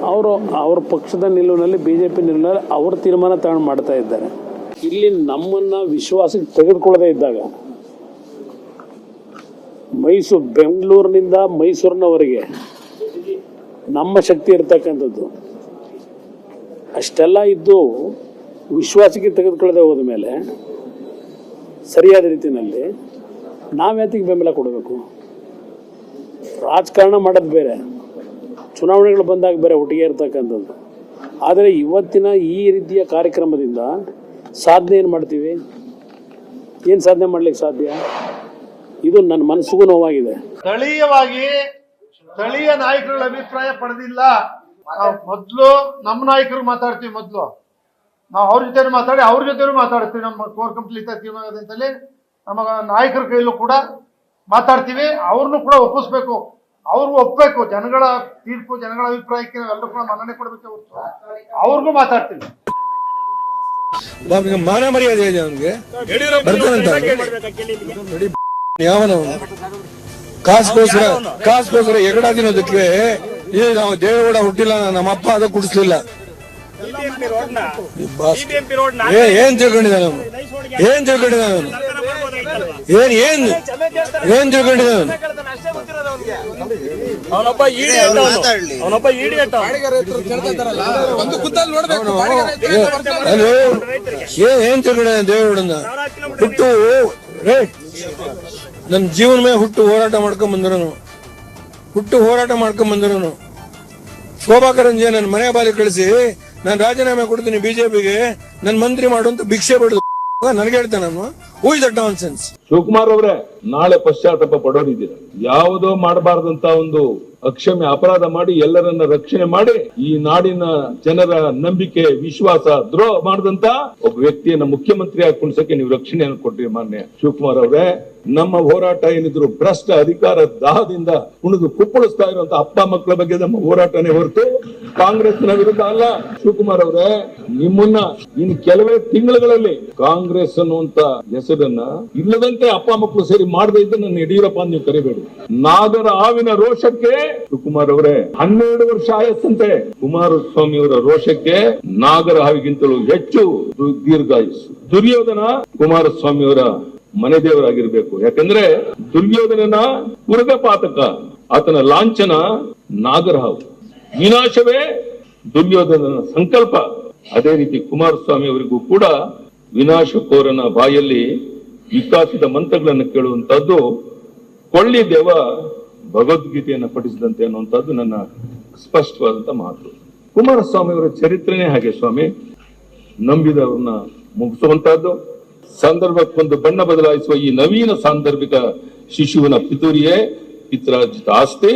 ಅವ್ರ ಪಕ್ಷದ ನಿಲುವಿನಲ್ಲಿ BJP ನಿಲುವಿನಲ್ಲಿ ಅವ್ರ ತೀರ್ಮಾನ ತಗೊಂಡು ಮಾಡ್ತಾ ಇದ್ದಾರೆ. ಇಲ್ಲಿ ನಮ್ಮನ್ನ ವಿಶ್ವಾಸಕ್ಕೆ ತೆಗೆದುಕೊಳ್ಳದೇ ಇದ್ದಾಗ ಬೆಂಗಳೂರಿನಿಂದ ಮೈಸೂರಿನವರೆಗೆ ನಮ್ಮ ಶಕ್ತಿ ಇರ್ತಕ್ಕಂಥದ್ದು ಅಷ್ಟೆಲ್ಲ ಇದ್ದು ವಿಶ್ವಾಸಕ್ಕೆ ತೆಗೆದುಕೊಳ್ಳದೆ ಹೋದ ಮೇಲೆ ಸರಿಯಾದ ರೀತಿಯಲ್ಲಿ ನಾವ್ಯಾತಿಗೆ ಬೆಂಬಲ ಕೊಡಬೇಕು? ರಾಜಕಾರಣ ಮಾಡೋದು ಬೇರೆ, ಚುನಾವಣೆಗಳು ಬಂದಾಗ ಬೇರೆ ಒಟ್ಟಿಗೆ ಇರ್ತಕ್ಕಂಥದ್ದು. ಆದರೆ ಇವತ್ತಿನ ಈ ರೀತಿಯ ಕಾರ್ಯಕ್ರಮದಿಂದ ಸಾಧನೆ ಏನು ಮಾಡ್ತೀವಿ? ಏನು ಸಾಧನೆ ಮಾಡ್ಲಿಕ್ಕೆ ಸಾಧ್ಯ? ಇದು ನನ್ನ ಮನಸ್ಸಿಗೂ ನೋವಾಗಿದೆ. ಸ್ಥಳೀಯ ನಾಯಕರ ಅಭಿಪ್ರಾಯ ಪಡೆದಿಲ್ಲ. ಮೊದಲು ನಮ್ಮ ನಾಯಕರು ಮಾತಾಡ್ತೀವಿ, ಮೊದಲು ನಾವು ಅವ್ರ ಜೊತೆ ಮಾತಾಡಿ ಅವ್ರ ಜೊತೆ ಮಾತಾಡ್ತೀವಿ. ನಮ್ಮ ಕೋರ್ ಕಮಿಟಿ ತೀರ್ಮಾನದಿಂದಲೇ ನಮ್ಮ ನಾಯಕರ ಕೈಲೂ ಕೂಡ ಮಾತಾಡ್ತೀವಿ. ಅವ್ರನ್ನು ಕೂಡ ಒಪ್ಪಿಸ್ಬೇಕು, ಅವ್ರಿಗೂ ಒಪ್ಪಬೇಕು. ಜನಗಳ ತೀರ್ಪು, ಜನಗಳ ಅಭಿಪ್ರಾಯಕ್ಕೆ ನಾವೆಲ್ಲರೂ ಕೂಡ ಮನ್ನಣೆ ಕೊಡಬೇಕು ಹೊರತು ಅವ್ರಿಗೂ ಮಾತಾಡ್ತೀವಿ. ಮಾನ ಮರ್ಯಾದೆ ಇದೆ ಅವನಿಗೆ. ಯಾವನ ಕಾಸ್ಗೋಸ್ಕರ ಎಗಡಾದಿನೋದಕ್ಕೆ ನಾವು ದೇವೇಗೌಡ ಹುಟ್ಟಿಲ್ಲ, ನಮ್ಮ ಅಪ್ಪ ಅದ ಕುಡಿಸ್ಲಿಲ್ಲ. ಏನ್ ತಿಳ್ಕೊಂಡಿದ್ದಾನೆ ಅವನು? ಏನ್ ತಿಳ್ಕೊಂಡಿದ್ದಾನೆ ಅವನು? ಏನ್ ತಿಳ್ಕೊಂಡಿದ್ದಾನೆ? ಏನ್ ತಿಳ್ಕೊಂಡಿದ್ದಾನೆ ದೇವೇಗೌಡನ? ಹುಟ್ಟು ನನ್ನ ಜೀವನ ಮೇಲೆ ಹೋರಾಟ ಮಾಡ್ಕೊಂಡ್ ಬಂದಿರೋನು. ಶೋಭಾ ಕರಂದ್ಲಾಜೆ ನನ್ನ ಮನೆ ಬಾಲಿ ಕಳಿಸಿ ನಾನು ರಾಜೀನಾಮೆ ಕೊಡ್ತೀನಿ ಬಿಜೆಪಿಗೆ, ನನ್ನ ಮಂತ್ರಿ ಮಾಡುವಂತ ಭಿಕ್ಷೆ ಬಿಡುದು ನನಗೆ ಹೇಳ್ತಾನೆ ನಾನು. ಹೂ ಇಸ್ ದಟ್ ನಾನ್ಸೆನ್ಸ್? ಶಿವಕುಮಾರ್ ಅವರೇ, ನಾಳೆ ಪಶ್ಚಾತ್ತಾಪ ಪಡೋರಿದ್ದೀರ. ಯಾವುದೋ ಮಾಡಬಾರ್ದಂತ ಒಂದು ಅಕ್ಷಮ್ಯ ಅಪರಾಧ ಮಾಡಿ ಎಲ್ಲರನ್ನ ರಕ್ಷಣೆ ಮಾಡಿ ಈ ನಾಡಿನ ಜನರ ನಂಬಿಕೆ ವಿಶ್ವಾಸ ದ್ರೋಹ ಮಾಡಿದಂತ ಒಬ್ಬ ವ್ಯಕ್ತಿಯನ್ನ ಮುಖ್ಯಮಂತ್ರಿ ಆಗಿ ಕುಣಿಸಕ್ಕೆ ನೀವು ರಕ್ಷಣೆಯನ್ನು ಕೊಟ್ರಿ. ಮಾನ್ಯ ಶಿವಕುಮಾರ್ ಅವರೇ, ನಮ್ಮ ಹೋರಾಟ ಏನಿದ್ರು ಭ್ರಷ್ಟ ಅಧಿಕಾರ ದಾಹದಿಂದ ಕುಣಿದು ಕುಪ್ಪಳಿಸ್ತಾ ಇರುವಂತ ಅಪ್ಪ ಮಕ್ಕಳ ಬಗ್ಗೆ ನಮ್ಮ ಹೋರಾಟನೇ ಹೊರತು ಕಾಂಗ್ರೆಸ್ನ ವಿರುದ್ಧ ಅಲ್ಲ. ಶಿವಕುಮಾರ್ ಅವರೇ, ನಿಮ್ಮನ್ನ ಇನ್ನು ಕೆಲವೇ ತಿಂಗಳುಗಳಲ್ಲಿ ಕಾಂಗ್ರೆಸ್ ಅನ್ನುವಂತ ಹೆಸರನ್ನ ಇಲ್ಲದಂತೆ ಅಪ್ಪ ಮಕ್ಕಳು ಸೇರಿ ಮಾಡದೇ ಇದ್ದ ನನ್ನ ಯಡಿಯೂರಪ್ಪ ನೀವು ಕರಿಬೇಡಿ. ನಾಗರ ಹಾವಿನ ರೋಷಕ್ಕೆ ಶಿವಕುಮಾರ್ ಅವರೇ 12 ವರ್ಷ ಆಯಸ್ಸಂತೆ. ಕುಮಾರಸ್ವಾಮಿ ಅವರ ರೋಷಕ್ಕೆ ನಾಗರ ಹಾವಿಗಿಂತಲೂ ಹೆಚ್ಚು ದೀರ್ಘಾಯುಸ್ಸು. ದುರ್ಯೋಧನ ಕುಮಾರಸ್ವಾಮಿ ಅವರ ಮನೆ ದೇವರಾಗಿರ್ಬೇಕು. ಯಾಕಂದ್ರೆ ದುರ್ಯೋಧನನ ಉರ್ಗಪಾತಕ, ಆತನ ಲಾಂಛನ ನಾಗರಹಾವು, ವಿನಾಶವೇ ದುರ್ಯೋಧನನ ಸಂಕಲ್ಪ. ಅದೇ ರೀತಿ ಕುಮಾರಸ್ವಾಮಿ ಅವರಿಗೂ ಕೂಡ ವಿನಾಶಕೋರನ ಬಾಯಲ್ಲಿ ವಿಕಾಸದ ಮಂತ್ರಗಳನ್ನು ಕೇಳುವಂತಹದ್ದು ಕೊಳ್ಳಿ ದೇವ ಭಗವದ್ಗೀತೆಯನ್ನು ಪಠಿಸಿದಂತೆ ಅನ್ನುವಂಥದ್ದು ನನ್ನ ಸ್ಪಷ್ಟವಾದಂತ ಮಾತು. ಕುಮಾರಸ್ವಾಮಿ ಅವರ ಚರಿತ್ರೆನೇ ಹಾಗೆ ಸ್ವಾಮಿ, ನಂಬಿದವ್ರನ್ನ ಮುಗಿಸುವಂತಹದ್ದು, ಸಂದರ್ಭಕ್ಕೊಂದು ಬಣ್ಣ ಬದಲಾಯಿಸುವ ಈ ನವೀನ ಸಾಂದರ್ಭಿಕ ಶಿಶುವಿನ ಪಿತೂರಿಯೇ ಪಿತ್ರಾರ್ಜಿತ ಆಸ್ತಿ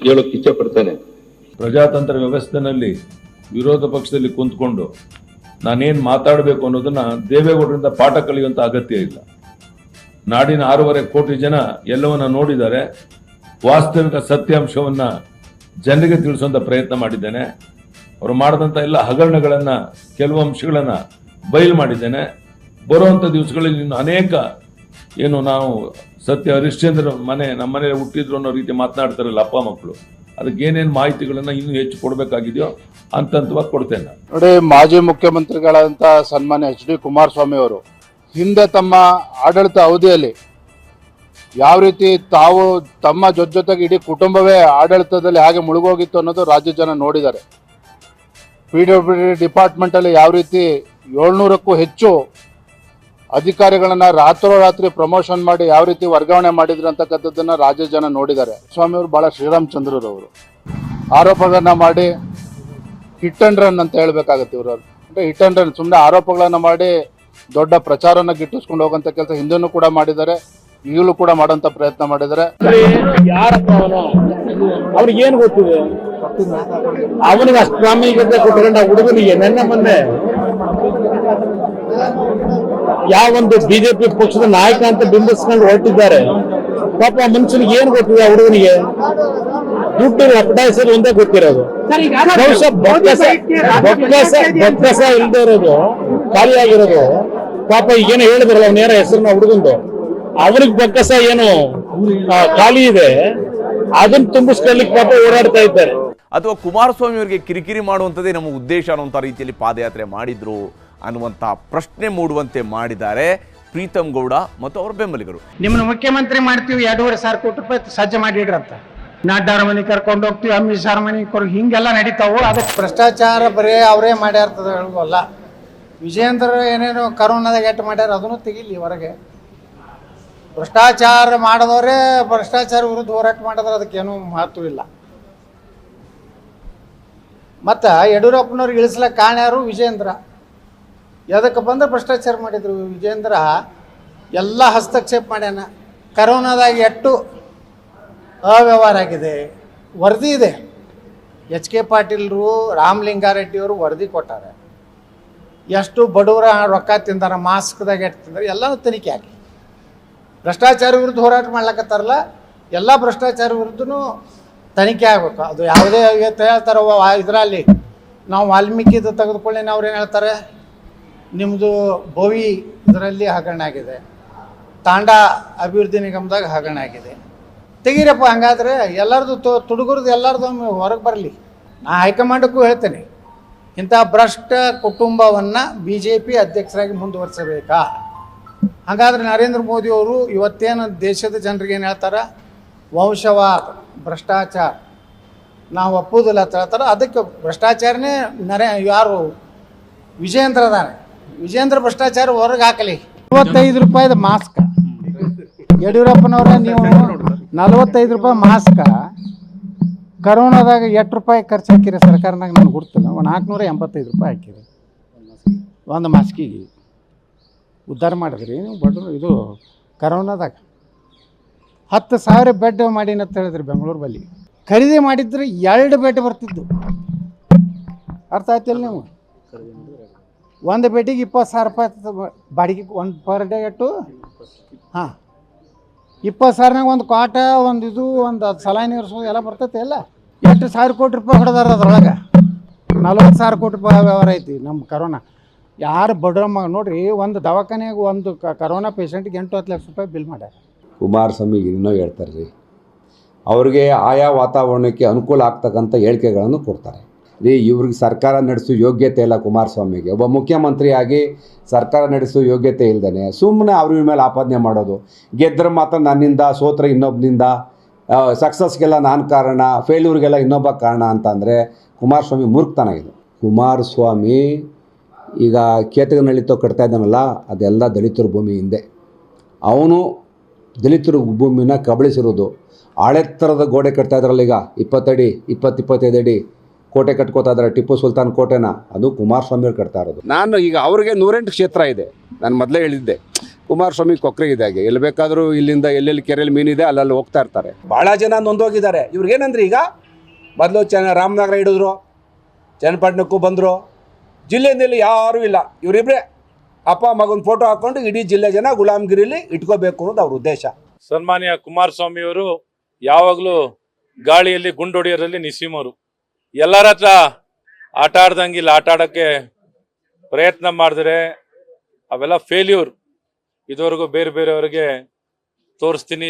ಹೇಳೋಕೆ ಇಚ್ಛೆ ಪಡ್ತಾನೆ. ಪ್ರಜಾತಂತ್ರ ವ್ಯವಸ್ಥೆನಲ್ಲಿ ವಿರೋಧ ಪಕ್ಷದಲ್ಲಿ ಕುಂತ್ಕೊಂಡು ನಾನೇನ್ ಮಾತಾಡಬೇಕು ಅನ್ನೋದನ್ನ ದೇವೇಗೌಡರಿಂದ ಪಾಠ ಕಲಿಯುವಂತ ಅಗತ್ಯ ಇಲ್ಲ. ನಾಡಿನ 6.5 ಕೋಟಿ ಜನ ಎಲ್ಲವನ್ನ ನೋಡಿದ್ದಾರೆ. ವಾಸ್ತವಿಕ ಸತ್ಯಾಂಶವನ್ನ ಜನರಿಗೆ ತಿಳಿಸುವಂತ ಪ್ರಯತ್ನ ಮಾಡಿದ್ದೇನೆ. ಅವರು ಮಾಡಿದಂತ ಎಲ್ಲ ಹಗರಣಗಳನ್ನ, ಕೆಲವು ಅಂಶಗಳನ್ನ ಬಯಲು ಮಾಡಿದ್ದೇನೆ. ಬರುವಂತ ದಿವಸಗಳಲ್ಲಿ ಇನ್ನು ಅನೇಕ ಏನು ನಾವು ಸತ್ಯ ಹರಿಶ್ಚಂದ್ರ ನಮ್ಮ ಮನೆ ಹುಟ್ಟಿದ್ರು ಅನ್ನೋ ರೀತಿ ಮಾತನಾಡ್ತಾರಲ್ಲ ಅಪ್ಪ ಮಕ್ಕಳು, ಅದಕ್ಕೆ ಏನೇನು ಮಾಹಿತಿಗಳನ್ನ ಇನ್ನೂ ಹೆಚ್ಚು ಕೊಡಬೇಕಾಗಿದೆಯೋ ಹಂತವಾಗಿ ಕೊಡ್ತೇನೆ. ನೋಡಿ, ಮಾಜಿ ಮುಖ್ಯಮಂತ್ರಿಗಳಾದಂಥ ಸನ್ಮಾನ್ಯ HD ಕುಮಾರಸ್ವಾಮಿ ಅವರು ಹಿಂದೆ ತಮ್ಮ ಆಡಳಿತ ಅವಧಿಯಲ್ಲಿ ಯಾವ ರೀತಿ ತಾವು ತಮ್ಮ ಜೊತೆಗೆ ಇಡೀ ಕುಟುಂಬವೇ ಆಡಳಿತದಲ್ಲಿ ಹಾಗೆ ಮುಳುಗೋಗಿತ್ತು ಅನ್ನೋದು ರಾಜ್ಯ ಜನ ನೋಡಿದ್ದಾರೆ. PWD ಡಿಪಾರ್ಟ್ಮೆಂಟಲ್ಲಿ ಯಾವ ರೀತಿ 700ಕ್ಕೂ ಹೆಚ್ಚು ಅಧಿಕಾರಿಗಳನ್ನ ರಾತ್ರೋರಾತ್ರಿ ಪ್ರಮೋಷನ್ ಮಾಡಿ ಯಾವ ರೀತಿ ವರ್ಗಾವಣೆ ಮಾಡಿದ್ರು ಅಂತಕ್ಕಂಥದ್ದನ್ನ ರಾಜ್ಯ ಜನ ನೋಡಿದ್ದಾರೆ. ಸ್ವಾಮಿ ಅವರು ಬಹಳ ಶ್ರೀರಾಮಚಂದ್ರರವರು ಆರೋಪಗಳನ್ನ ಮಾಡಿ ಹಿಟ್ ಅಂಡ್ ರನ್ ಅಂತ ಹೇಳ್ಬೇಕಾಗತ್ತೆ. ಇವರು ಅಂದ್ರೆ ಹಿಟ್ ಅಂಡ್ ರನ್, ಸುಮ್ಮನೆ ಆರೋಪಗಳನ್ನ ಮಾಡಿ ದೊಡ್ಡ ಪ್ರಚಾರನ ಗಿಟ್ಟಿಸ್ಕೊಂಡು ಹೋಗುವಂತ ಕೆಲಸ ಹಿಂದೆನೂ ಕೂಡ ಮಾಡಿದ್ದಾರೆ, ಈಗಲೂ ಕೂಡ ಮಾಡೋಂತ ಪ್ರಯತ್ನ ಮಾಡಿದ್ದಾರೆ. ಯಾರಪ್ಪ ಅವನು? ಅವ್ರಿಗೆ ಏನ್ ಗೊತ್ತಿದೆ? ಅವನಿಗೆ ಅಷ್ಟು ಪ್ರಾಮಾಣಿಕತೆ ಕೊಟ್ಟುಕೊಂಡ ಹುಡುಗನಿಗೆ ನೆನ್ನೆ ಮೊನ್ನೆ ಯಾವೊಂದು BJP ಪಕ್ಷದ ನಾಯಕ ಅಂತ ಬಿಂಬಿಸ್ಕೊಂಡು ಹೊರಟಿದ್ದಾರೆ. ಪಾಪ ಮನುಷ್ಯನಿಗೆ ಏನ್ ಗೊತ್ತಿದೆ? ಆ ಹುಡುಗನಿಗೆ ದುಡ್ಡು ಲಪಟಾಯಿಸೋದು ಒಂದೇ ಗೊತ್ತಿರೋದು. ಬೊಕ್ಕಸ ಇಲ್ಲದೆ ಇರೋದು, ಖಾಲಿಯಾಗಿರೋದು. ಪಾಪ ಈಗೇನೋ ಹೇಳಿದ್ರಲ್ಲ ಅವನೇರ ಹೆಸರನ್ನ ಹುಡುಗಂದು, ಅವ್ರಿಗೆ ಬೊಕ್ಕಸ ಏನು ಖಾಲಿ ಇದೆ, ಅದನ್ನ ತುಂಬಿಸ್ಕೊಳ್ಳಿಕ್ಕೆ ಪಾಪ ಓಡಾಡ್ತಾ ಇದ್ದಾರೆ. ಅಥವಾ ಕುಮಾರಸ್ವಾಮಿ ಅವರಿಗೆ ಕಿರಿಕಿರಿ ಮಾಡುವಂಥದ್ದೇ ನಮ್ಮ ಉದ್ದೇಶ ಅನ್ನುವಂಥ ರೀತಿಯಲ್ಲಿ ಪಾದಯಾತ್ರೆ ಮಾಡಿದ್ರು ಅನ್ನುವಂಥ ಪ್ರಶ್ನೆ ಮೂಡುವಂತೆ ಮಾಡಿದ್ದಾರೆ ಪ್ರೀತಮ್ ಗೌಡ ಮತ್ತು ಅವರ ಬೆಂಬಲಿಗರು. ನಿಮ್ಮನ್ನು ಮುಖ್ಯಮಂತ್ರಿ ಮಾಡ್ತೀವಿ, 2,500 ಕೋಟಿ ರೂಪಾಯಿ ಸಜ್ಜು ಮಾಡಿಡ್ರಂತ. ನಡ್ಡಾರ ಮನೆ ಕರ್ಕೊಂಡು ಹೋಗ್ತೀವಿ, ಅಮಿತ್ ಶಾ ಮನೆ ಹಿಂಗೆಲ್ಲ ನಡೀತಾವು. ಅದಕ್ಕೆ ಭ್ರಷ್ಟಾಚಾರ ಬರೀ ಅವರೇ ಮಾಡ್ಯಾರ್ತದ ಹೇಳುವಲ್ಲ. ವಿಜೇಂದ್ರ ಏನೇನು ಕರೋನಾದಾಗ ಎಟ್ಟು ಮಾಡ್ಯಾರ ಅದನ್ನು ತೆಗಿಲಿ ಹೊರಗೆ. ಭ್ರಷ್ಟಾಚಾರ ಮಾಡಿದವರೇ ಭ್ರಷ್ಟಾಚಾರ ವಿರುದ್ಧ ಹೋರಾಟ ಮಾಡಿದ್ರೆ ಅದಕ್ಕೇನು ಮಹತ್ವ ಇಲ್ಲ. ಮತ್ತು ಯಡಿಯೂರಪ್ಪನವ್ರಿಗೆ ಇಳಿಸ್ಲಕ್ಕೆ ಕಾರಣ ಯಾರು? ವಿಜೇಂದ್ರ. ಯಾವುದಕ್ಕೆ ಬಂದ್ರೆ ಭ್ರಷ್ಟಾಚಾರ ಮಾಡಿದ್ರು. ವಿಜೇಂದ್ರ ಎಲ್ಲ ಹಸ್ತಕ್ಷೇಪ ಮಾಡ್ಯಾನ. ಕರೋನಾದಾಗ ಎಷ್ಟು ಅವ್ಯವಹಾರ ಆಗಿದೆ ವರದಿ ಇದೆ. HK ಪಾಟೀಲ್ರು, ರಾಮಲಿಂಗಾರೆಡ್ಡಿಯವರು ವರದಿ ಕೊಟ್ಟಾರೆ. ಎಷ್ಟು ಬಡವರ ರೊಕ್ಕ ತಿಂದಾರ, ಮಾಸ್ಕ್ದಾಗ ಎಷ್ಟು ತಿಂದಾರೆ ಎಲ್ಲನೂ ತನಿಖೆ ಹಾಕಿ. ಭ್ರಷ್ಟಾಚಾರ ವಿರುದ್ಧ ಹೋರಾಟ ಮಾಡ್ಲಕತ್ತಾರಲ್ಲ, ಎಲ್ಲ ಭ್ರಷ್ಟಾಚಾರ ವಿರುದ್ಧನೂ ತನಿಖೆ ಆಗಬೇಕು. ಅದು ಯಾವುದೇ ಹೇಳ್ತಾರೆ ಇದರಲ್ಲಿ ನಾವು ವಾಲ್ಮೀಕಿದು ತೆಗೆದುಕೊಳ್ಳಿ, ಅವ್ರು ಏನು ಹೇಳ್ತಾರೆ, ನಿಮ್ಮದು ಬೋವಿ ಇದರಲ್ಲಿ ಹಗರಣ ಆಗಿದೆ, ತಾಂಡಾ ಅಭಿವೃದ್ಧಿ ನಿಗಮದಾಗ ಹಗರಣ ಆಗಿದೆ. ತೆಗೀರಪ್ಪ. ಹಂಗಾದ್ರೆ ಎಲ್ಲರದು ತುಡುಗುರದು ಎಲ್ಲರದು ಹೊರಗೆ ಬರಲಿ. ನಾ ಹೈಕಮಾಂಡಕ್ಕೂ ಹೇಳ್ತೇನೆ, ಇಂಥ ಭ್ರಷ್ಟ ಕುಟುಂಬವನ್ನು BJP ಅಧ್ಯಕ್ಷರಾಗಿ ಮುಂದುವರಿಸಬೇಕಾ? ಹಾಗಾದರೆ ನರೇಂದ್ರ ಮೋದಿಯವರು ಇವತ್ತೇನು ದೇಶದ ಜನರಿಗೆ ಏನು ಹೇಳ್ತಾರೆ, ವಂಶವಾದ ಭ್ರಷ್ಟಾಚಾರ ನಾವು ಒಪ್ಪುವುದಿಲ್ಲ ಅಂತ ಹೇಳ್ತಾರೆ. ಅದಕ್ಕೆ ಭ್ರಷ್ಟಾಚಾರನೇ ಯಾರು ವಿಜೇಂದ್ರ ಅದಾನೆ. ವಿಜೇಂದ್ರ ಭ್ರಷ್ಟಾಚಾರ ಹೊರಗೆ ಹಾಕಲಿ. 45 ರೂಪಾಯಿದ ಮಾಸ್ಕ್ ಯಡಿಯೂರಪ್ಪನವ್ರ, ನೀವು 45 ರೂಪಾಯಿ ಮಾಸ್ಕ ಕರೋನಾದಾಗ ಎಷ್ಟು ರೂಪಾಯಿ ಖರ್ಚು ಹಾಕಿರಿ ಸರ್ಕಾರನಾಗ? ನನಗೆ ಗುರ್ತಿಲ್ಲ. 485 ರೂಪಾಯಿ ಹಾಕಿರಿ ಒಂದು ಮಾಸ್ಕಿಗೆ. ಉದ್ಧಾರ ಮಾಡಿದ್ರಿ ನೀವು ಬಡ್ರು. ಇದು ಕರೋನಾದಾಗ 10,000 ಬೆಡ್ ಮಾಡೀನಿ ಅಂತ ಹೇಳಿದ್ರಿ ಬೆಂಗಳೂರು ಬಲ್ಲಿ. ಖರೀದಿ ಮಾಡಿದ್ರೆ 2 ಬೆಡ್ ಬರ್ತಿದ್ದು. ಅರ್ಥ ಆಯ್ತಿಲ್ಲ ನೀವು? ಒಂದು ಬೆಡ್ಡಿಗೆ 20,000 ರೂಪಾಯಿ ಬಾಡಿಗೆ. ಒಂದು ಪರ್ ಡೇ ಎಷ್ಟು? ಹಾಂ, 20,000ನಾಗ ಒಂದು ಕಾಟ, ಒಂದು ಇದು, ಒಂದು ಸಲಾನಿ ಇರಿಸೋದು ಎಲ್ಲ ಬರ್ತೈತೆ. ಎಲ್ಲ ಎಷ್ಟು 1,000 ಕೋಟಿ ರೂಪಾಯಿ ಹೊಡೆದಾರ ಅದ್ರೊಳಗೆ. 40,000 ಕೋಟಿ ರೂಪಾಯಿ ವ್ಯವಹಾರ ಐತಿ ನಮ್ಮ ಕರೋನಾ. ಯಾರು ಬಡ್ರಮ್ಮ ನೋಡ್ರಿ, ಒಂದು ದವಾಖಾನೆಯಾಗ ಒಂದು ಕರೋನಾ ಪೇಷಂಟ್ಗೆ 8-10 ಲಕ್ಷ ರೂಪಾಯಿ ಬಿಲ್ ಮಾಡ್ಯಾರ. ಕುಮಾರಸ್ವಾಮಿಗೆ ಇನ್ನೂ ಹೇಳ್ತಾರೆ ರೀ, ಅವ್ರಿಗೆ ಆಯಾ ವಾತಾವರಣಕ್ಕೆ ಅನುಕೂಲ ಆಗ್ತಕ್ಕಂಥ ಹೇಳಿಕೆಗಳನ್ನು ಕೊಡ್ತಾರೆ ರೀ. ಇವ್ರಿಗೆ ಸರ್ಕಾರ ನಡೆಸೋ ಯೋಗ್ಯತೆ ಇಲ್ಲ ಕುಮಾರಸ್ವಾಮಿಗೆ. ಒಬ್ಬ ಮುಖ್ಯಮಂತ್ರಿಯಾಗಿ ಸರ್ಕಾರ ನಡೆಸೋ ಯೋಗ್ಯತೆ ಇಲ್ದೇ ಸುಮ್ಮನೆ ಅವ್ರ ಮೇಲೆ ಆಪಾದನೆ ಮಾಡೋದು. ಗೆದ್ದರೆ ಮಾತ್ರ ನನ್ನಿಂದ, ಸೋತ್ರೆ ಇನ್ನೊಬ್ಬನಿಂದ, ಸಕ್ಸಸ್ಗೆಲ್ಲ ನಾನು ಕಾರಣ, ಫೇಲ್ಯೂರ್ಗೆಲ್ಲ ಇನ್ನೊಬ್ಬ ಕಾರಣ ಅಂತಂದರೆ ಕುಮಾರಸ್ವಾಮಿ ಮೂರ್ಖತನ ಇದು. ಕುಮಾರಸ್ವಾಮಿ ಈಗ ಕೇತಗನಹಳ್ಳಿ ಕಟ್ತಾ ಇದ್ದಾನಲ್ಲ, ಅದೆಲ್ಲ ದಲಿತರ ಭೂಮಿ ಹಿಂದೆ. ಅವನು ದಲಿತರ ಭೂಮಿನ ಕಬಳಿಸಿರೋದು. ಆಳೆತ್ತರದ ಗೋಡೆ ಕಟ್ತಾ ಇದ್ರಲ್ಲ ಈಗ, 20 ಅಡಿ 25 ಅಡಿ ಕೋಟೆ ಕಟ್ಕೋತಾ ಇದ್ದಾರೆ, ಟಿಪ್ಪು ಸುಲ್ತಾನ್ ಕೋಟೆನ. ಅದು ಕುಮಾರಸ್ವಾಮಿಯವ್ರು ಕಟ್ತಾ ಇರೋದು. ನಾನು ಈಗ ಅವ್ರಿಗೆ 108 ಕ್ಷೇತ್ರ ಇದೆ. ನಾನು ಮೊದಲೇ ಹೇಳಿದ್ದೆ, ಕುಮಾರಸ್ವಾಮಿ ಕೊಕ್ಕರೆ ಇದಾಗೆ ಎಲ್ಲಿ ಬೇಕಾದರೂ ಇಲ್ಲಿಂದ ಎಲ್ಲೆಲ್ಲಿ ಕೆರೆಯಲ್ಲಿ ಮೀನಿದೆ ಅಲ್ಲಲ್ಲಿ ಹೋಗ್ತಾ ಇರ್ತಾರೆ. ಭಾಳ ಜನ ನೊಂದೋಗಿದ್ದಾರೆ. ಇವ್ರಿಗೇನಂದ್ರೆ ಈಗ ಮೊದಲು ರಾಮನಗರ ಹಿಡಿದ್ರು, ಚನ್ನಪಟ್ಟಣಕ್ಕೂ ಬಂದರು. ಜಿಲ್ಲೆಯಲ್ಲಿ ಯಾರೂ ಇಲ್ಲ, ಇವರಿಬ್ಬರೇ ಅಪ್ಪ ಮಗನ ಫೋಟೋ ಹಾಕ್ಕೊಂಡು ಇಡೀ ಜಿಲ್ಲೆ ಜನ ಗುಲಾಮಗಿರಿಲಿ ಇಟ್ಕೋಬೇಕು ಅನ್ನೋದು ಅವ್ರ ಉದ್ದೇಶ. ಸನ್ಮಾನ್ಯ ಕುಮಾರಸ್ವಾಮಿಯವರು ಯಾವಾಗಲೂ ಗಾಳಿಯಲ್ಲಿ ಗುಂಡೊಡೆಯೋರಲ್ಲಿ ನಿಸ್ಸೀಮರು. ಎಲ್ಲರ ಹತ್ರ ಆಟ ಆಡ್ದಂಗಿಲ್ಲ, ಆಟ ಆಡೋಕ್ಕೆ ಪ್ರಯತ್ನ ಮಾಡಿದ್ರೆ ಅವೆಲ್ಲ ಫೇಲ್ಯೂರ್. ಇದುವರೆಗೂ ಬೇರೆ ಬೇರೆಯವ್ರಿಗೆ ತೋರಿಸ್ತೀನಿ,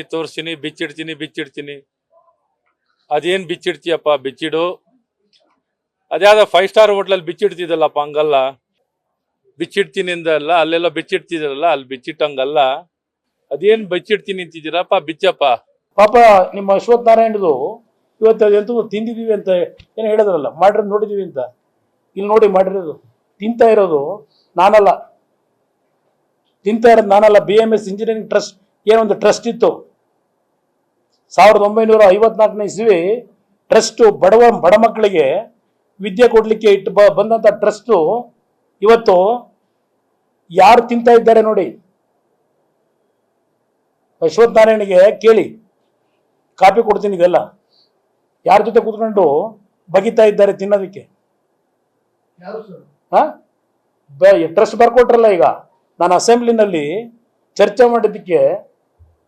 ಬಿಚ್ಚಿಡ್ತೀನಿ. ಅದೇನು ಬಿಚ್ಚಿಡ್ತೀಯಪ್ಪ? ಬಿಚ್ಚಿಡು. ಅದ್ಯಾವುದೋ 5 ಸ್ಟಾರ್ ಹೋಟ್ಲಲ್ಲಿ ಬಿಚ್ಚಿಡ್ತಿದ್ದಲ್ಲಪ್ಪ, ಹಂಗಲ್ಲ. ಬಿಚ್ಚಿಡ್ತೀನಿ ಅಂದಲ್ಲ, ಅಲ್ಲೆಲ್ಲ ಬಿಚ್ಚಿಡ್ತಿದ್ದೀರಲ್ಲ, ಅಲ್ಲಿ ಬಿಚ್ಚಿಟ್ಟಂಗಲ್ಲ. ಅದೇನು ಬಿಚ್ಚಿಡ್ತೀನಿ ಅಂತಿದ್ದೀರಪ್ಪ? ಬಿಚ್ಚಪ್ಪ. ಪಾಪ ನಿಮ್ಮ ಅಶ್ವಥ್ ನಾರಾಯಣದು ಇವತ್ತು ಎಂತೂ ತಿಂದಿದ್ದೀವಿ ಅಂತ ಏನು ಹೇಳಿದ್ರಲ್ಲ, ಮಾಡಿರೋದು ನೋಡಿದ್ದೀವಿ ಅಂತ. ಇಲ್ಲಿ ನೋಡಿ ಮಾಡಿರೋದು, ತಿಂತಾ ಇರೋದು ನಾನಲ್ಲ, BMS ಇಂಜಿನಿಯರಿಂಗ್ ಟ್ರಸ್ಟ್ ಏನೊಂದು ಟ್ರಸ್ಟ್ ಇತ್ತು 1954ನೇ ಇಸ್ವಿ. ಟ್ರಸ್ಟು ಬಡ ಮಕ್ಕಳಿಗೆ ವಿದ್ಯೆ ಕೊಡ್ಲಿಕ್ಕೆ ಇಟ್ಟು ಬಂದಂಥ ಟ್ರಸ್ಟು ಇವತ್ತು ಯಾರು ತಿಂತಾ ಇದ್ದಾರೆ ನೋಡಿ. ಅಶ್ವಥ್ ನಾರಾಯಣಿಗೆ ಕೇಳಿ, ಕಾಪಿ ಕೊಡ್ತೀನಿ, ಇದೆಲ್ಲ ಯಾರ ಜೊತೆ ಕೂತ್ಕೊಂಡು ಬಗಿತಾ ಇದ್ದಾರೆ ತಿನ್ನೋದಕ್ಕೆ. ಟ್ರಸ್ಟ್ ಬರ್ಕೊಟ್ರಲ್ಲ. ಈಗ ನಾನು ಅಸೆಂಬ್ಲಿನಲ್ಲಿ ಚರ್ಚೆ ಮಾಡಿದ್ದಕ್ಕೆ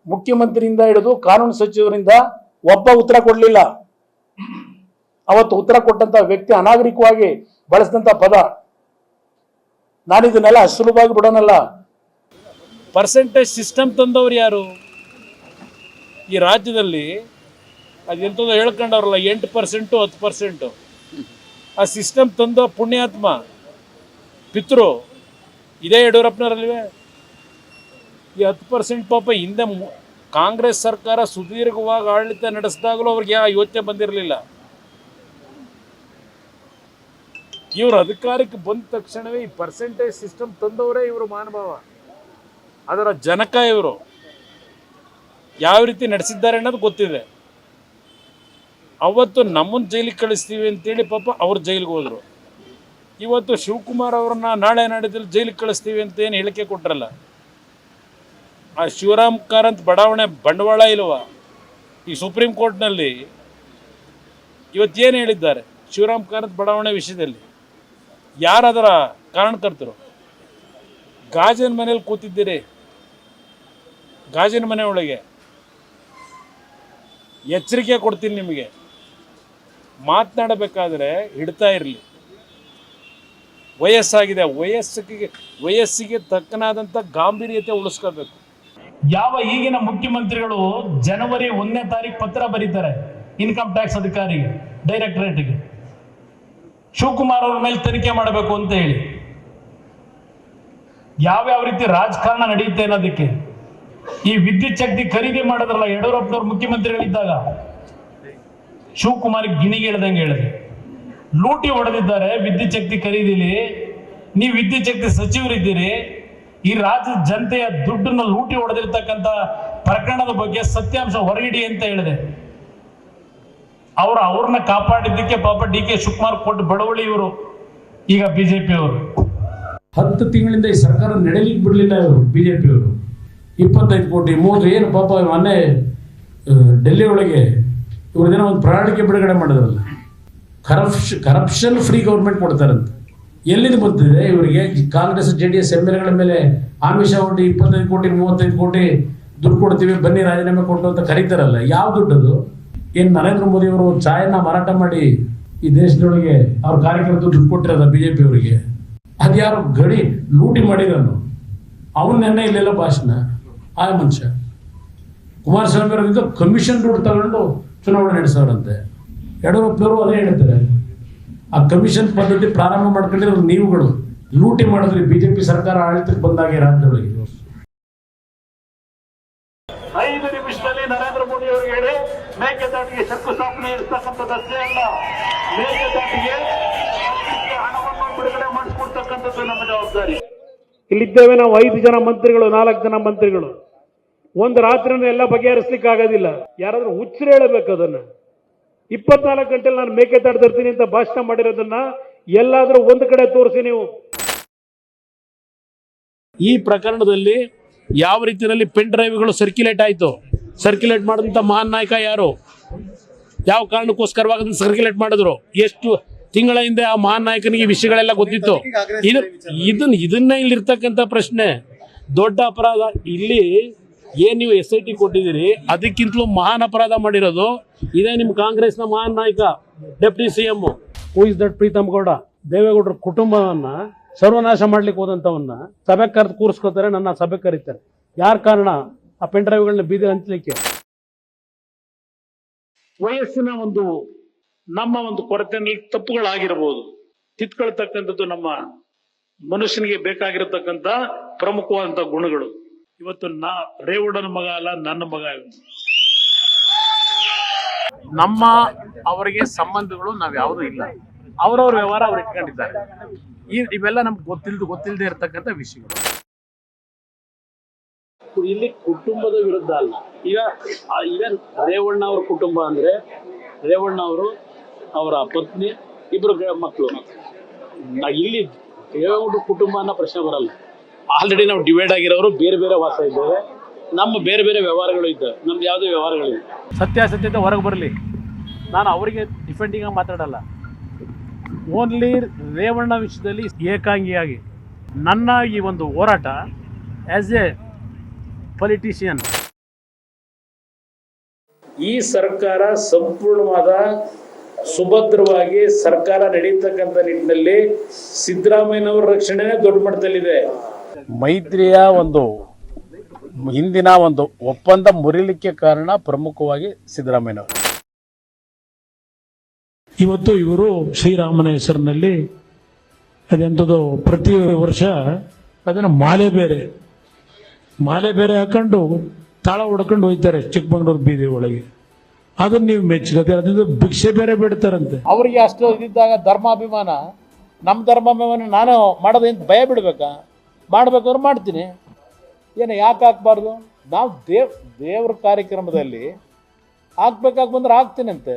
ಮುಖ್ಯಮಂತ್ರಿಯಿಂದ ಹಿಡಿದು ಕಾನೂನು ಸಚಿವರಿಂದ ಒಬ್ಬ ಉತ್ತರ ಕೊಡಲಿಲ್ಲ. ಅವತ್ತು ಉತ್ತರ ಕೊಟ್ಟಂತ ವ್ಯಕ್ತಿ ಅನಾಗರಿಕವಾಗಿ ಬಳಸಿದಂತ ಪದ. ನಾನಿದನ್ನೆಲ್ಲ ಸುಲಭವಾಗಿ ಬಿಡೋನಲ್ಲ. ಪರ್ಸೆಂಟೇಜ್ ಸಿಸ್ಟಮ್ ತಂದವರು ಯಾರು? ಈ ರಾಜ್ಯದಲ್ಲಿ ಅದೆಂಥದ್ದು ಹೇಳ್ಕೊಂಡವ್ರಲ್ಲ 8% 10%. ಆ ಸಿಸ್ಟಮ್ ತಂದ ಪುಣ್ಯಾತ್ಮ ಪಿತೃ ಇದೇ ಯಡಿಯೂರಪ್ಪನವರಲ್ವೇ. ಈ 10% ಪಾಪ ಹಿಂದೆ ಕಾಂಗ್ರೆಸ್ ಸರ್ಕಾರ ಸುದೀರ್ಘವಾಗಿ ಆಡಳಿತ ನಡೆಸಿದಾಗಲೂ ಅವ್ರಿಗೆ ಆ ಯೋಚನೆ ಬಂದಿರಲಿಲ್ಲ. ಇವರು ಅಧಿಕಾರಕ್ಕೆ ಬಂದ ತಕ್ಷಣವೇ ಈ ಪರ್ಸೆಂಟೇಜ್ ಸಿಸ್ಟಮ್ ತಂದವರೇ ಇವರು ಮಹಾನುಭಾವ, ಅದರ ಜನಕ ಇವರು. ಯಾವ ರೀತಿ ನಡೆಸಿದ್ದಾರೆ ಅನ್ನೋದು ಗೊತ್ತಿದೆ. ಅವತ್ತು ನಮ್ಮನ್ನು ಜೈಲಿಗೆ ಕಳಿಸ್ತೀವಿ ಅಂತೇಳಿ ಪಾಪ ಅವ್ರು ಜೈಲಿಗೆ ಹೋದರು. ಇವತ್ತು ಶಿವಕುಮಾರ್ ಅವ್ರನ್ನ ನಾಳೆ ನಾಡಿದ್ದಲ್ಲಿ ಜೈಲಿಗೆ ಕಳಿಸ್ತೀವಿ ಅಂತ ಏನು ಹೇಳಿಕೆ ಕೊಟ್ರಲ್ಲ, ಆ ಶಿವರಾಮ್ ಕಾರಂತ್ ಬಡಾವಣೆ ಬಂಡವಾಳ ಇಲ್ವಾ ಈ ಸುಪ್ರೀಂ ಕೋರ್ಟ್ನಲ್ಲಿ? ಇವತ್ತೇನು ಹೇಳಿದ್ದಾರೆ ಶಿವರಾಮ್ ಕಾರಂತ್ ಬಡಾವಣೆ ವಿಷಯದಲ್ಲಿ? ಯಾರದರ ಕಾರಣಕರ್ತರು? ಗಾಜಿನ ಮನೇಲಿ ಕೂತಿದ್ದೀರಿ, ಗಾಜಿನ ಮನೆ ಒಳಗೆ. ಎಚ್ಚರಿಕೆ ಕೊಡ್ತೀನಿ ನಿಮಗೆ, ಮಾತನಾಡಬೇಕಾದ್ರೆ ಹಿಡ್ತಾ ಇರಲಿ. ವಯಸ್ಸಾಗಿದೆ, ವಯಸ್ಸಿಗೆ ತಕ್ಕನಾದಂಥ ಗಾಂಭೀರ್ಯತೆ ಉಳಿಸ್ಕೋಬೇಕು. ಯಾವ ಈಗಿನ ಮುಖ್ಯಮಂತ್ರಿಗಳು ಜನವರಿ 1ನೇ ತಾರೀಕು ಪತ್ರ ಬರೀತಾರೆ ಇನ್ಕಮ್ ಟ್ಯಾಕ್ಸ್ ಅಧಿಕಾರಿಗೆ, ಡೈರೆಕ್ಟರೇಟ್ಗೆ, ಶಿವಕುಮಾರ್ ಅವ್ರ ಮೇಲೆ ತನಿಖೆ ಮಾಡಬೇಕು ಅಂತ ಹೇಳಿ. ಯಾವ್ಯಾವ ರೀತಿ ರಾಜಕಾರಣ ನಡೆಯುತ್ತೆ ಅನ್ನೋದಕ್ಕೆ. ಈ ವಿದ್ಯುತ್ ಶಕ್ತಿ ಖರೀದಿ ಮಾಡಿದ್ರಲ್ಲ ಯಡಿಯೂರಪ್ಪನವ್ರು ಮುಖ್ಯಮಂತ್ರಿಗಳಿದ್ದಾಗ, ಶಿವಕುಮಾರ್ಗೆ ಗಿಣಿಗೆ ಹೇಳ್ದಂಗೆ ಹೇಳಿದೆ. ಲೂಟಿ ಹೊಡೆದಿದ್ದಾರೆ ವಿದ್ಯುತ್ ಶಕ್ತಿ ಖರೀದಿಲಿ. ನೀವು ವಿದ್ಯುತ್ ಶಕ್ತಿ ಸಚಿವರಿದ್ದೀರಿ, ಈ ರಾಜ್ಯದ ಜನತೆಯ ದುಡ್ಡನ್ನು ಲೂಟಿ ಹೊಡೆದಿರ್ತಕ್ಕಂಥ ಪ್ರಕರಣದ ಬಗ್ಗೆ ಸತ್ಯಾಂಶ ಹೊರಗಿಡಿ ಅಂತ ಹೇಳಿದೆ. ಅವ್ರನ್ನ ಕಾಪಾಡಿದ್ದಕ್ಕೆ ಪಾಪ DK ಶಿವಕುಮಾರ್ ಕೊಟ್ಟು ಬಡವಳಿ ಇವರು, ಈಗ ಬಿಜೆಪಿ ಅವರು. 10 ತಿಂಗಳಿಂದ ಈ ಸರ್ಕಾರ ನಡೆಯಲಿಕ್ಕೆ ಬಿಡಲಿಲ್ಲ ಇವರು ಬಿಜೆಪಿ ಅವರು. 25 ಕೋಟಿ 30 ಏನು ಪಾಪ ಮೊನ್ನೆ ಡೆಲ್ಲಿ ಒಳಗೆ ಇವ್ರದೇನೋ ಒಂದು ಪ್ರಣಾಳಿಕೆ ಬಿಡುಗಡೆ ಮಾಡಿದ್ರಲ್ಲ, ಕರಪ್ಷನ್ ಫ್ರೀ ಗೌರ್ಮೆಂಟ್ ಕೊಡ್ತಾರಂತ. ಎಲ್ಲಿಂದ ಬಂದಿದೆ ಇವರಿಗೆ? ಕಾಂಗ್ರೆಸ್ JDS MLAಗಳ ಮೇಲೆ ಆಮಿಷ ಒಡ್ಡಿ 25 ಕೋಟಿ 35 ಕೋಟಿ ದುಡ್ಡು ಕೊಡ್ತೀವಿ ಬನ್ನಿ ರಾಜೀನಾಮೆ ಕೊಟ್ಟು ಅಂತ ಕರೀತಾರಲ್ಲ, ಯಾವ ದುಡ್ಡದು? ಏನು ನರೇಂದ್ರ ಮೋದಿ ಅವರು ಚಾಯನ್ನ ಮಾರಾಟ ಮಾಡಿ ಈ ದೇಶದೊಳಗೆ ಅವ್ರ ಕಾರ್ಯಕರ್ತರು ದುಡ್ಡು ಕೊಟ್ಟಿರೋದ ಬಿಜೆಪಿ ಅವರಿಗೆ? ಅದ್ಯಾರು ಗಡಿ ಲೂಟಿ ಮಾಡಿರೋನು ಅವನ್ನೆನ್ನೆ ಇಲ್ಲೆಲ್ಲ ಭಾಷಣ. ಆ ಮನುಷ್ಯ ಕುಮಾರಸ್ವಾಮಿ ಅವರಿಂದ ಕಮಿಷನ್ ದುಡ್ಡು ತಗೊಂಡು ಚುನಾವಣೆ ನಡೆಸೋರಂತೆ. ಯಡಿಯೂರಪ್ಪನವರು ಅದೇ ಹೇಳ್ತಾರೆ, ಆ ಕಮಿಷನ್ ಪದ್ಧತಿ ಪ್ರಾರಂಭ ಮಾಡ್ಕೊಂಡಿರೋ ನೀವುಗಳು ಲೂಟಿ ಮಾಡಿದ್ರಿ ಬಿಜೆಪಿ ಸರ್ಕಾರ ಆಡಳಿತಕ್ಕೆ ಬಂದಾಗೆ ರಾಜ್ಯದೊಳಗೆ. 5 ನಿಮಿಷದಲ್ಲಿ ನರೇಂದ್ರ ಮೋದಿ ಅವರಿಗೆ ಹೇಳಿ ಮೇಕೆದಾಟಿಗೆ ಶಂಕುಸ್ಥಾಪನೆ ಇರ್ತಕ್ಕಂಥದ್ದಷ್ಟೇ ಅಲ್ಲ, ಮೇಕೆದಾಟಿಗೆ ಹಣವನ್ನು ಬಿಡುಗಡೆ ಮಾಡಿಸ್ಕೊಡ್ತಕ್ಕಂಥದ್ದು ನಮ್ಮ ಜವಾಬ್ದಾರಿ. ಇಲ್ಲಿದ್ದೇವೆ ನಾವು 5 ಜನ ಮಂತ್ರಿಗಳು, 4 ಜನ ಮಂತ್ರಿಗಳು. ಒಂದು ರಾತ್ರಿನ ಎಲ್ಲ ಬಗೆಹರಿಸ್ಲಿಕ್ಕೆ ಆಗೋದಿಲ್ಲ. ಯಾರಾದ್ರೂ ಹುಚ್ಚರು ಹೇಳಬೇಕು ಅದನ್ನ. 24 ಗಂಟೆಲಿ ನಾನು ಮೇಕೆದಾಟು ತರ್ತೀನಿ ಅಂತ ಭಾಷಣ ಮಾಡಿರೋದನ್ನ ಎಲ್ಲಾದ್ರೂ ಒಂದು ಕಡೆ ತೋರಿಸಿ ನೀವು. ಈ ಪ್ರಕರಣದಲ್ಲಿ ಯಾವ ರೀತಿಯಲ್ಲಿ ಪೆನ್ ಡ್ರೈವ್ಗಳು ಸರ್ಕ್ಯುಲೇಟ್ ಆಯಿತು, ಸರ್ಕ್ಯುಲೇಟ್ ಮಾಡಿದಂಥ ಮಹಾನ್ ನಾಯಕ ಯಾರು, ಯಾವ ಕಾರಣಕ್ಕೋಸ್ಕರವಾಗಿ ಅದನ್ನು ಸರ್ಕ್ಯುಲೇಟ್ ಮಾಡಿದ್ರು, ಎಷ್ಟು ತಿಂಗಳ ಹಿಂದೆ ಆ ಮಹಾನ್ ನಾಯಕನಿಗೆ ವಿಷಯಗಳೆಲ್ಲ ಗೊತ್ತಿತ್ತು. ಇದನ್ನ ಇಲ್ಲಿರ್ತಕ್ಕಂಥ ಪ್ರಶ್ನೆ. ದೊಡ್ಡ ಅಪರಾಧ ಇಲ್ಲಿ ಏನು ನೀವು SIT ಕೊಟ್ಟಿದ್ದೀರಿ, ಅದಕ್ಕಿಂತಲೂ ಮಹಾನ್ ಅಪರಾಧ ಮಾಡಿರೋದು ಇದೇ ನಿಮ್ಮ ಕಾಂಗ್ರೆಸ್ನ ಮಹಾನ್ ನಾಯಕ deputy CM. Who is that Pritam Gowda? ದೇವೇಗೌಡರ ಕುಟುಂಬವನ್ನ ಸರ್ವನಾಶ ಮಾಡ್ಲಿಕ್ಕೆ ಹೋದಂಥವನ್ನ ಸಭೆಗೆ ಕರೆದು ಕೂರಿಸ್ಕೋತಾರೆ, ನನ್ನ ಸಭೆಗೆ ಕರೀತಾರೆ. ಯಾರ ಕಾರಣ? ಆ ಪೆನ್ ಡ್ರೈವ್ಗಳನ್ನ ಬೀದಿ ಹಂಚಲಿಕ್ಕೆ. ವಯಸ್ಸಿನ ನಮ್ಮ ಒಂದು ಕೊರತೆಯಲ್ಲಿ ತಪ್ಪುಗಳಾಗಿರಬಹುದು, ತಿದ್ಕೊಳ್ತಕ್ಕಂಥದ್ದು ನಮ್ಮ ಮನುಷ್ಯನಿಗೆ ಬೇಕಾಗಿರತಕ್ಕಂಥ ಪ್ರಮುಖವಾದಂಥ ಗುಣಗಳು. ಇವತ್ತು ರೇವಣ್ಣನ ಮಗ ಅಲ್ಲ, ನನ್ನ ಮಗ. ನಮ್ಮ ಅವರಿಗೆ ಸಂಬಂಧಗಳು ನಾವ್ ಯಾವುದೂ ಇಲ್ಲ, ಅವ್ರವ್ರ ವ್ಯವಹಾರ ಅವ್ರು ಇಟ್ಕೊಂಡಿದ್ದಾರೆ. ಇವೆಲ್ಲ ನಮ್ಗೆ ಗೊತ್ತಿಲ್ಲದೆ ಇರತಕ್ಕಂಥ ವಿಷಯಗಳು. ಇಲ್ಲಿ ಕುಟುಂಬದ ವಿರುದ್ಧ ಅಲ್ಲ. ಈಗ ರೇವಣ್ಣ ಅವ್ರ ಕುಟುಂಬ ಅಂದ್ರೆ ರೇವಣ್ಣ ಅವರು, ಅವರ ಪತ್ನಿ, 2 ಮಕ್ಕಳು. ಇಲ್ಲಿ ದೇವೇಗೌಡರ ಕುಟುಂಬ ಅನ್ನೋ ಪ್ರಶ್ನೆ ಬರಲ್ಲ. ಆಲ್ರೆಡಿ ನಾವು ಡಿವೈಡ್ ಆಗಿರೋರು ಬೇರೆ ಬೇರೆ ವಾಸ ಇದ್ದೇವೆ, ನಮ್ಮ ಬೇರೆ ಬೇರೆ ವ್ಯವಹಾರಗಳು ಇದ್ದಾವೆ, ನಮ್ದು ಯಾವುದೇ ವ್ಯವಹಾರಗಳಿಲ್ಲ. ಸತ್ಯಾಸತ್ಯತೆ ಹೊರಗೆ ಬರಲಿ. ನಾನು ಅವರಿಗೆ ಡಿಫೆಂಡಿಂಗ್ ಆಗಿ ಮಾತಾಡಲ್ಲ. ಓನ್ಲಿ ರೇವಣ್ಣ ವಿಷಯದಲ್ಲಿ ಏಕಾಂಗಿಯಾಗಿ ನನ್ನ ಈ ಒಂದು ಹೋರಾಟ ಆಸ್ ಎ ಪೊಲಿಟಿಷಿಯನ್. ಈ ಸರ್ಕಾರ ಸಂಪೂರ್ಣವಾದ ಸುಭದ್ರವಾಗಿ ಸರ್ಕಾರ ನಡೀತಕ್ಕಂಥ ನಿಟ್ಟಿನಲ್ಲಿ ಸಿದ್ದರಾಮಯ್ಯನವರ ರಕ್ಷಣೆನೇ ದೊಡ್ಡ ಮಟ್ಟದಲ್ಲಿದೆ. ಮೈತ್ರಿಯ ಹಿಂದಿನ ಒಪ್ಪಂದ ಮುರಿಲಿಕ್ಕೆ ಕಾರಣ ಪ್ರಮುಖವಾಗಿ ಸಿದ್ದರಾಮಯ್ಯನವರು. ಇವತ್ತು ಇವರು ಶ್ರೀರಾಮನ ಹೆಸರಿನಲ್ಲಿ ಅದೆಂಥದ್ದು ಪ್ರತಿ ವರ್ಷ ಅದನ್ನು ಮಾಲೆ ಬೇರೆ ಹಾಕೊಂಡು ತಾಳ ಹೊಡ್ಕೊಂಡು ಹೋಗ್ತಾರೆ ಚಿಕ್ಕಮಗಳೂರು ಬೀದಿ ಒಳಗೆ. ಅದನ್ನ ನೀವು ಮೆಚ್ಚುತ್ತೆ, ಅದರಿಂದ ಭಿಕ್ಷೆ ಬೇರೆ ಬಿಡ್ತಾರಂತೆ. ಅವರಿಗೆ ಅಷ್ಟು ಇದ್ದಾಗ ಧರ್ಮಾಭಿಮಾನ, ನಮ್ಮ ಧರ್ಮಾಭಿಮಾನ ನಾನು ಮಾಡೋದೇನು ಭಯ ಬಿಡ್ಬೇಕಾ? ಮಾಡ್ಬೇಕಾದ್ರೆ ಮಾಡ್ತೀನಿ, ಏನು ಯಾಕೆ ಹಾಕ್ಬಾರ್ದು? ನಾವು ದೇವ್ರ ಕಾರ್ಯಕ್ರಮದಲ್ಲಿ ಹಾಕ್ಬೇಕಾಗಿ ಬಂದ್ರೆ ಹಾಕ್ತೀನಿ ಅಂತೆ.